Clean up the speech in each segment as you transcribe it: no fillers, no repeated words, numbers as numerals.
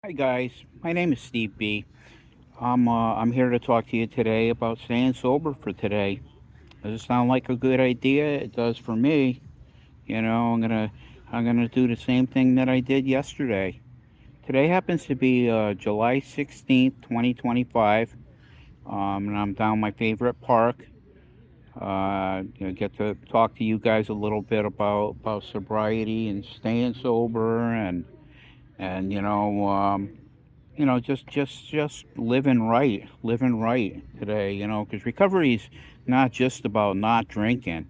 Hi guys, my name is Steve B. I'm here to talk to you today about staying sober for today. Does it sound like a good idea? It does for me. You know, I'm gonna do the same thing that I did yesterday. Today happens to be July 16th, 2025. And I'm down my favorite park. Get to talk to you guys a little bit about sobriety and staying sober and just living right today, because recovery is not just about not drinking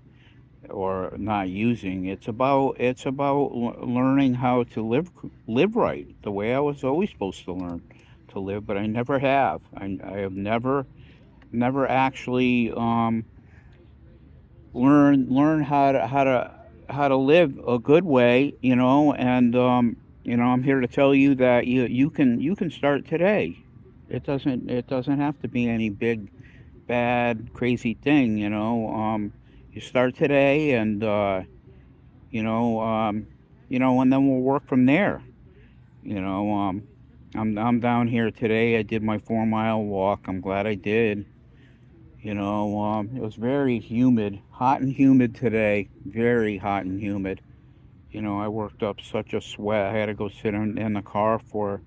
or not using. It's about learning how to live right the way I was always supposed to learn to live, but I never have. I have never actually learn how to live a good way, and I'm here to tell you that you can start today. It doesn't have to be any big bad crazy thing, you start today, you know um and then we'll work from there. you know um I'm down here today. I did my 4 mile walk. I'm glad I did. It was very humid, hot and humid today, very hot and humid. I worked up such a sweat. I had to go sit in the car for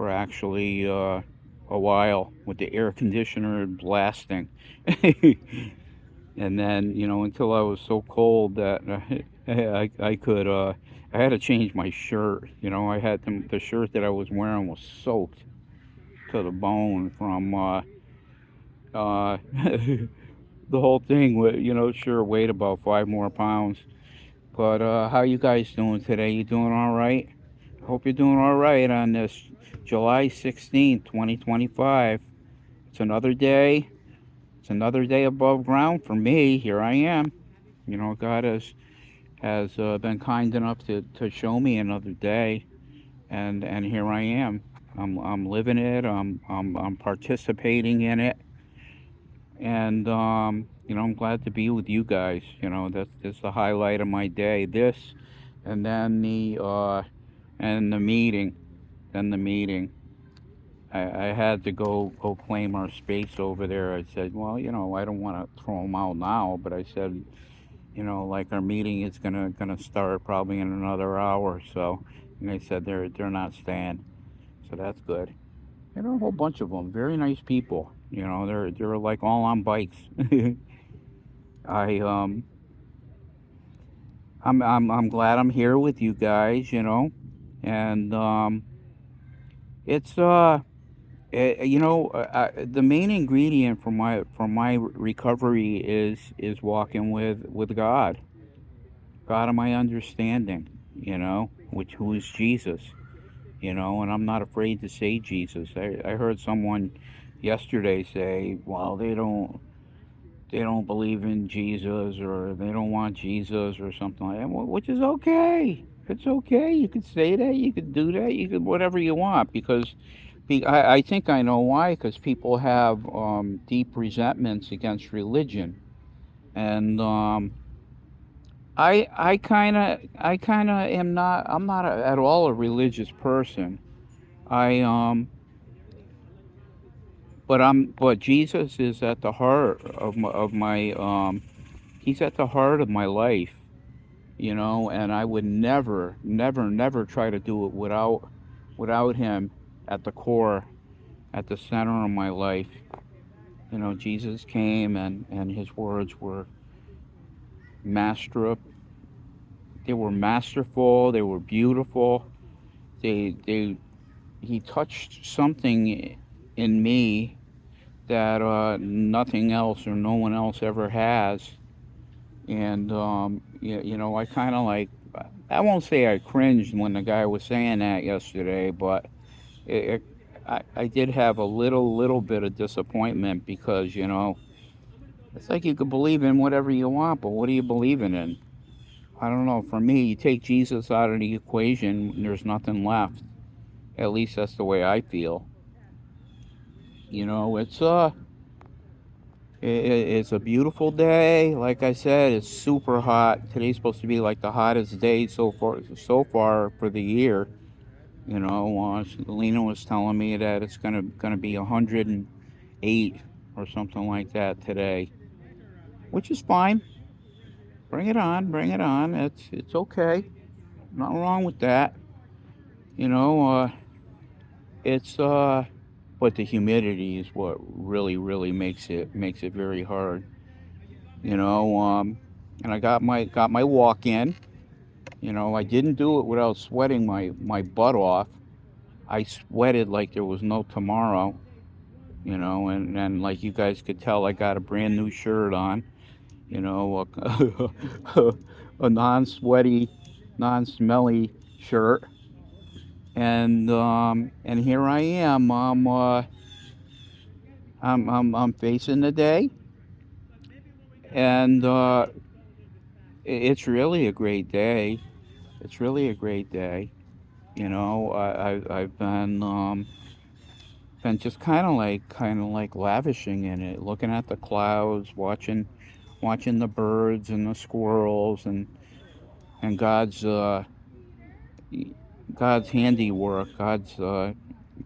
actually a while with the air conditioner blasting. And then, until I was so cold that I could, I had to change my shirt. I had the shirt that I was wearing was soaked to the bone from the whole thing. Sure weighed about 5 more pounds. But how you guys doing today? You doing all right? I hope you're doing all right on this July 16th, 2025. It's another day. It's another day above ground for me. Here I am. God has been kind enough to show me another day, and here I am. I'm living it. I'm participating in it, and I'm glad to be with you guys. That's the highlight of my day. This, and then the meeting. Then the meeting. I had to go claim our space over there. I said, well, I don't want to throw them out now, but I said, like our meeting is gonna start probably in another hour or so, and they said they're not staying, so that's good. A whole bunch of them, very nice people. They're like all on bikes. I I'm glad I'm here with you guys. And it's the main ingredient for my recovery is walking with God, God of my understanding. Which who is Jesus. And I'm not afraid to say Jesus. I heard someone yesterday say, well, they don't believe in Jesus, or they don't want Jesus, or something like that, which is okay. It's okay. You could say that. You could do that. You could whatever you want, because I think I know why. Because people have deep resentments against religion, and I kind of am not. I'm not at all a religious person. I but Jesus is at the heart of my. He's at the heart of my life. And I would never, never, never try to do it without him at the core, at the center of my life. Jesus came, and his words were master they were masterful, they were beautiful. They He touched something in me that nothing else or no one else ever has. And I kind of like, I won't say I cringed when the guy was saying that yesterday, but it, I did have a little bit of disappointment, because it's like you could believe in whatever you want, but what are you believing in? I don't know. For me, you take Jesus out of the equation, and there's nothing left. At least that's the way I feel. It's a beautiful day. Like I said, it's super hot. Today's supposed to be like the hottest day so far for the year. You know, Lena was telling me that it's gonna be 108 or something like that today, which is fine. Bring it on, bring it on. It's okay. Nothing wrong with that. You know, it's but the humidity is what really makes it very hard. You know, and I got my walk in. You know, I didn't do it without sweating my butt off. I sweated like there was no tomorrow. You know, and like you guys could tell, I got a brand new shirt on. You know, a non-sweaty, non-smelly shirt, and here I am. I'm facing the day, and it's really a great day. It's really a great day. You know, I've been just kind of like lavishing in it, looking at the clouds, watching the birds and the squirrels and God's handiwork, God's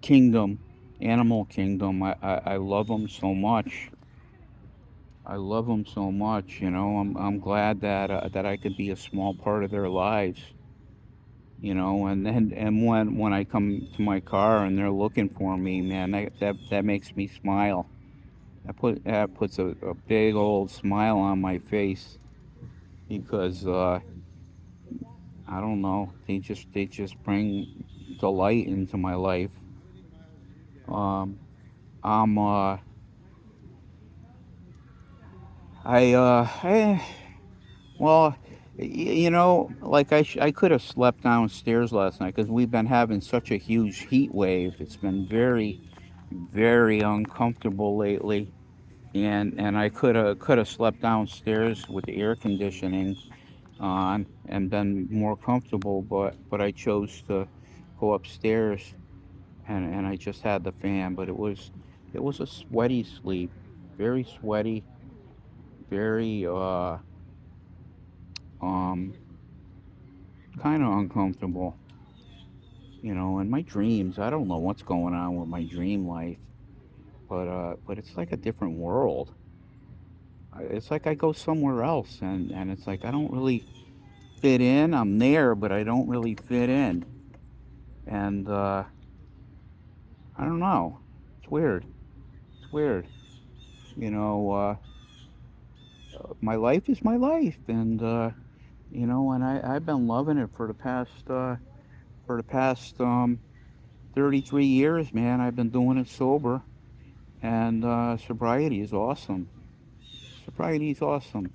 kingdom, animal kingdom. I love them so much. I love them so much. You know, I'm glad that I could be a small part of their lives. You know, and when I come to my car and they're looking for me, man, that makes me smile. That puts a big old smile on my face because I don't know, they just bring delight into my life. Um, I'm I well, you know, like I could have slept downstairs last night because we've been having such a huge heat wave. It's been very uncomfortable lately, and I could have slept downstairs with the air conditioning on and been more comfortable, but I chose to go upstairs and I just had the fan, but it was a sweaty sleep, very sweaty, very um kind of uncomfortable, you know. And my dreams, I don't know what's going on with my dream life, but it's like a different world. It's like I go somewhere else, and it's like I don't really fit in. I'm there, but I don't really fit in, and I don't know. It's weird. It's weird. You know, my life is my life, and you know, and I've been loving it for the past 33 years, man. I've been doing it sober, and sobriety is awesome. Sobriety is awesome.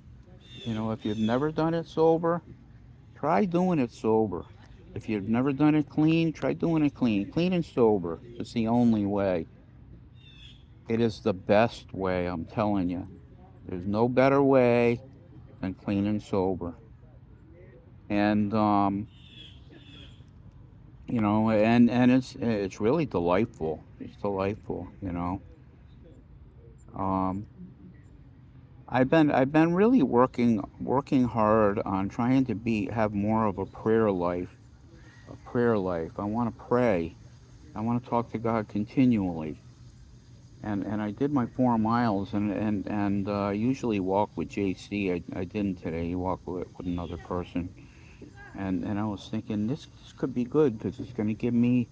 You know, if you've never done it sober, try doing it sober. If you've never done it clean, try doing it clean. Clean and sober. It's the only way. It is the best way, I'm telling you. There's no better way than clean and sober. And you know, and it's really delightful. It's delightful, you know. Um, I've been really working hard on trying to have more of a prayer life. A prayer life. I want to pray. I want to talk to God continually. And I did my 4 miles and usually walk with JC. I didn't today. He walked with another person. And I was thinking this could be good because it's going to give me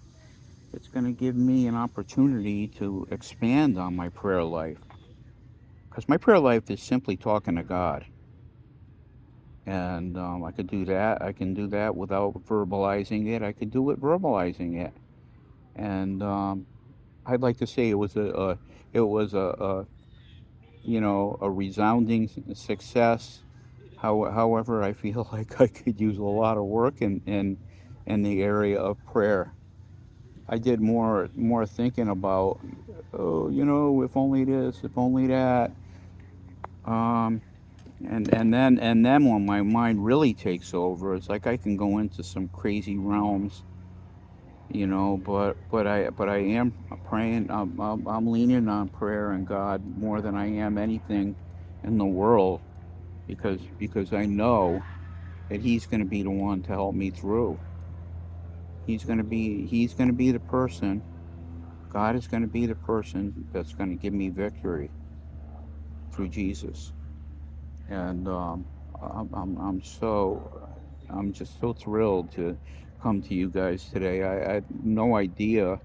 an opportunity to expand on my prayer life. Because my prayer life is simply talking to God. And I could do that. I can do that without verbalizing it. I could do it verbalizing it. And I'd like to say it was a a resounding success. However, I feel like I could use a lot of work in the area of prayer. I did more thinking about, oh, if only this, if only that. Um, and then when my mind really takes over, it's like I can go into some crazy realms, but I am praying. I'm leaning on prayer and God more than I am anything in the world because I know that He's going to be the one to help me through. He's going to be the person. God is going to be the person that's going to give me victory through Jesus. And I'm just so thrilled to come to you guys today. I had no idea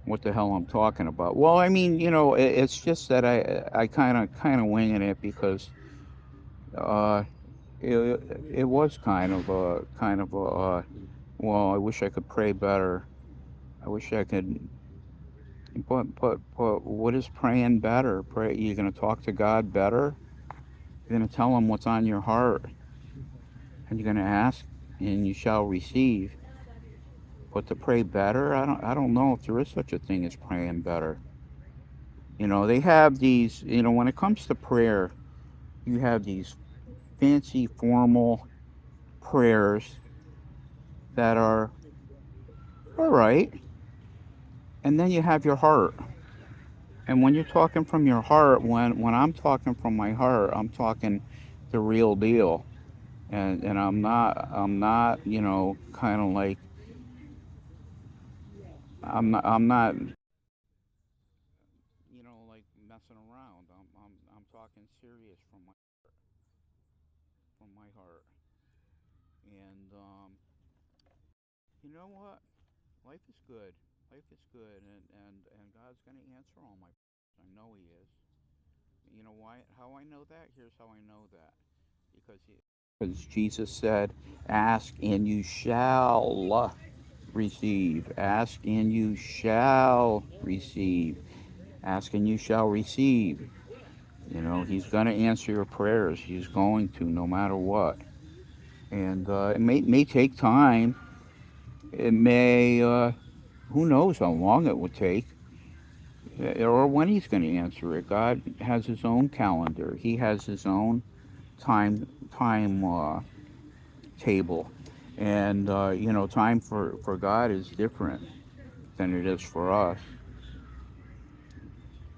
what the hell I'm talking about. Well, I mean, it's just that I kind of winging it because uh, it was well, I wish I could pray better. I wish I could, but what is praying better? Pray, you're gonna talk to God better. You're gonna tell him what's on your heart, and you're gonna ask, and you shall receive. But to pray better, I don't know if there is such a thing as praying better. They have these. When it comes to prayer, you have these fancy formal prayers that are all right, and then you have your heart. And when you're talking from your heart, when I'm talking from my heart, I'm talking the real deal. And I'm not, kind of like I'm not, like messing around. I'm talking serious from my heart. And you know what? Life is good. Life is good, and God's gonna answer all my prayers. I know He is. You know why? How I know that? Here's how I know that. Because Jesus said, "Ask and you shall receive. Ask and you shall receive. Ask and you shall receive." He's going to answer your prayers. He's going to, no matter what. And it may take time. It may, who knows how long it would take, or when He's going to answer it. God has His own calendar. He has His own time table, and time for God is different than it is for us.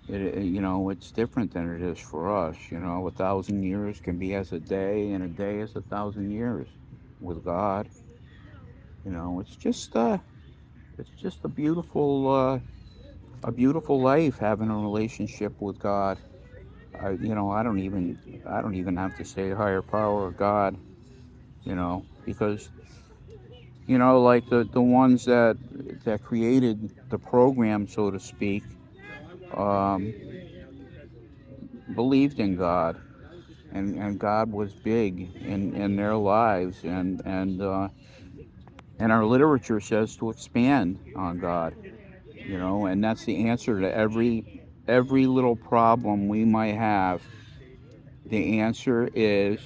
It's different than it is for us. 1,000 years can be as a day, and a day is 1,000 years with God. It's just a beautiful life having a relationship with God. I don't even have to say higher power or God. Because like the ones that created the program, so to speak, um, believed in God, and God was big in their lives, and our literature says to expand on God, and that's the answer to every little problem we might have. The answer is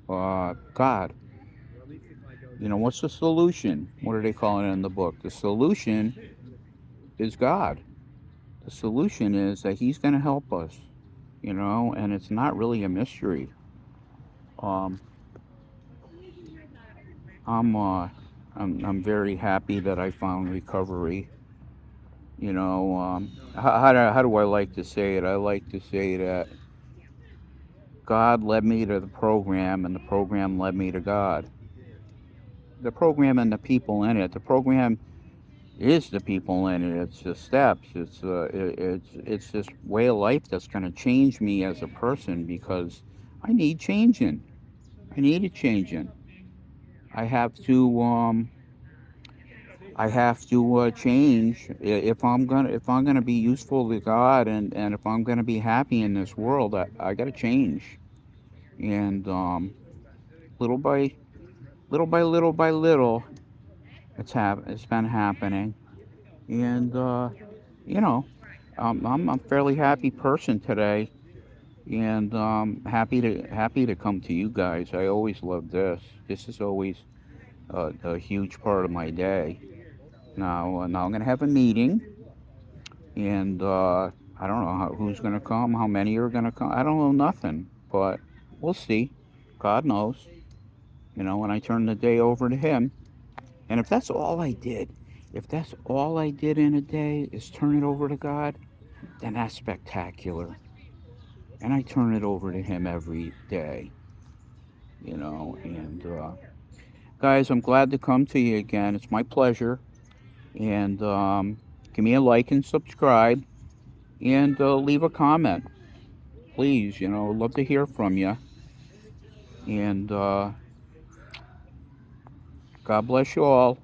God. What's the solution? What are they calling it in the book? The solution is God. The solution is that He's going to help us, and it's not really a mystery. Um, I'm I'm very happy that I found recovery. How do I like to say it? I like to say that God led me to the program, and the program led me to God. The program and the people in it. The program is the people in it. It's the steps. It's this way of life that's going to change me as a person because I need changing. I need it changing. I have to change if I'm gonna be useful to God, and if I'm gonna be happy in this world. I got to change, and little by little, it's been happening, and you know I'm a fairly happy person today, and happy to come to you guys. I always love this. This is always a huge part of my day. Now I'm gonna have a meeting, and I don't know who's gonna come, how many are gonna come. I don't know nothing, but we'll see. God knows. When I turn the day over to Him, and if that's all I did in a day is turn it over to God, then that's spectacular. And I turn it over to Him every day, and Guys, I'm glad to come to you again. It's my pleasure. And give me a like and subscribe and leave a comment. Please, I'd love to hear from you. And God bless you all.